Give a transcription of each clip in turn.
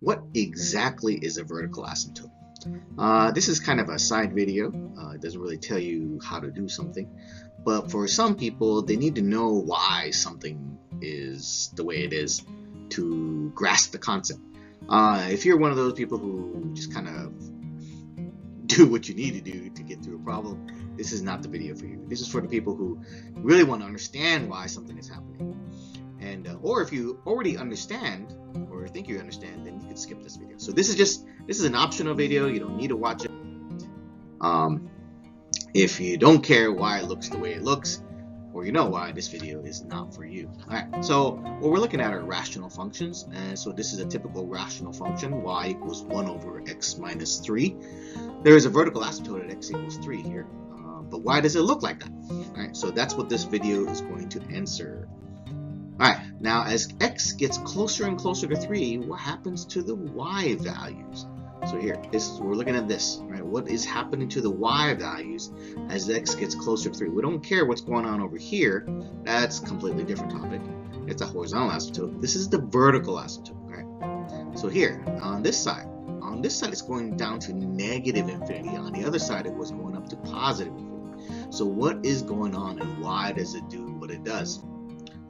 What exactly is a vertical asymptote? This is kind of a side video. It doesn't really tell you how to do something, but for some people, they need to know why something is the way it is to grasp the concept. If you're one of those people who just kind of do what you need to do to get through a problem, this is not the video for you. This is for the people who really want to understand why something is happening. And or if you already understand or think you understand, then you can skip this video. So this is an optional video. You don't need to watch it. If you don't care why it looks the way it looks, or you know why, this video is not for you. All right, so what we're looking at are rational functions, and so this is a typical rational function, y equals 1 over x minus 3. There is a vertical asymptote at x equals 3 here, but why does it look like that? All right, so that's what this video is going to answer. All right, now as x gets closer and closer to 3, what happens to the y values? So here, we're looking at this, right? What is happening to the y values as x gets closer to 3? We don't care what's going on over here. That's a completely different topic. It's a horizontal asymptote. This is the vertical asymptote, right? So here, on this side it's going down to negative infinity. On the other side, it was going up to positive infinity. So what is going on and why does it do what it does?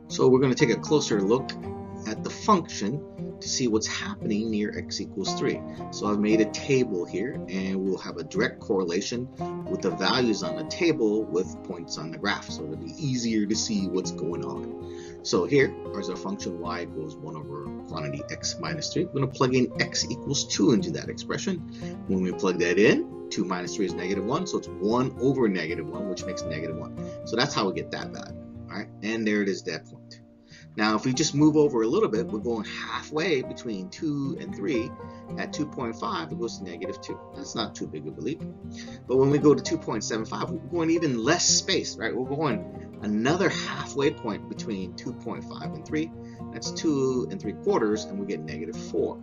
So we're going to take a closer look at the function to see what's happening near x equals 3. So I've made a table here, and we'll have a direct correlation with the values on the table with points on the graph, so it'll be easier to see what's going on. So here is our function y equals 1 over quantity x minus 3. We're going to plug in x equals 2 into that expression. When we plug that in, 2 minus 3 is negative 1, so it's 1 over negative 1, which makes negative 1. So that's how we get that value. All right, and there it is, that point. Now, if we just move over a little bit, we're going halfway between 2 and 3. At 2.5, it goes to negative 2. That's not too big of a leap. But when we go to 2.75, we're going even less space, right? We're going another halfway point between 2.5 and 3. That's 2 3/4, and we get negative 4.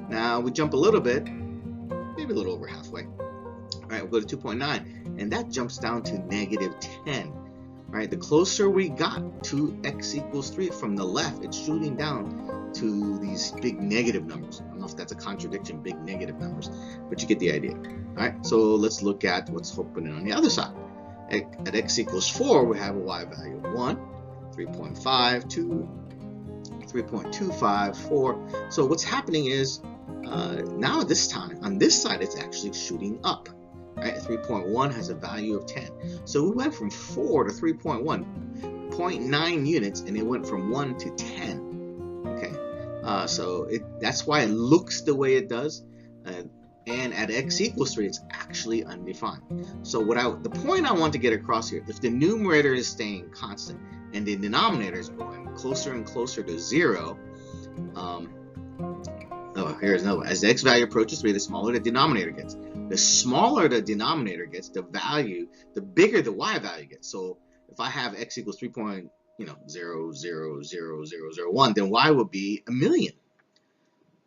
Now, we jump a little bit, maybe a little over halfway. All right, we'll go to 2.9, and that jumps down to negative 10. Right, the closer we got to x equals 3 from the left, it's shooting down to these big negative numbers. I don't know if that's a contradiction, big negative numbers, but you get the idea. All right, so let's look at what's happening on the other side. At x equals 4, we have a y value of 1, 3.5, 2, 3.25, 4. So what's happening is now this time, on this side, it's actually shooting up. Right, 3.1 has a value of 10. So we went from 4 to 3.1, 0.9 units, and it went from 1 to 10. Okay, so that's why it looks the way it does. And at x equals 3, it's actually undefined. So the point I want to get across here, if the numerator is staying constant and the denominator is going closer and closer to 0, here's another one. As the x value approaches 3, the smaller the denominator gets. The smaller the denominator gets, the bigger the y value gets. So if I have x equals 3.0000001, then y would be 1,000,000,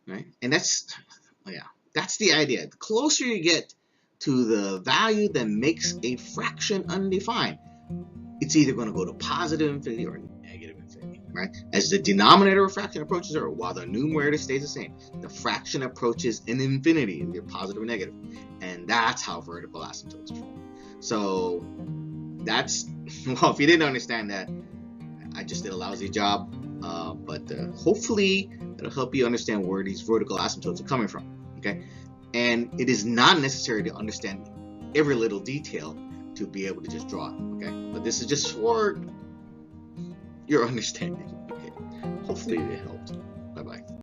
right? And that's the idea. The closer you get to the value that makes a fraction undefined, it's either going to go to positive infinity or negative infinity, right? As the denominator of a fraction approaches 0, while the numerator stays the same, the fraction approaches an infinity, either positive or negative. And that's how vertical asymptotes are formed. So that's, well, if you didn't understand that, I just did a lousy job. But hopefully it'll help you understand where these vertical asymptotes are coming from, okay? And it is not necessary to understand every little detail to be able to just draw it, okay? But this is just for your understanding, okay? Hopefully it helped. Bye-bye.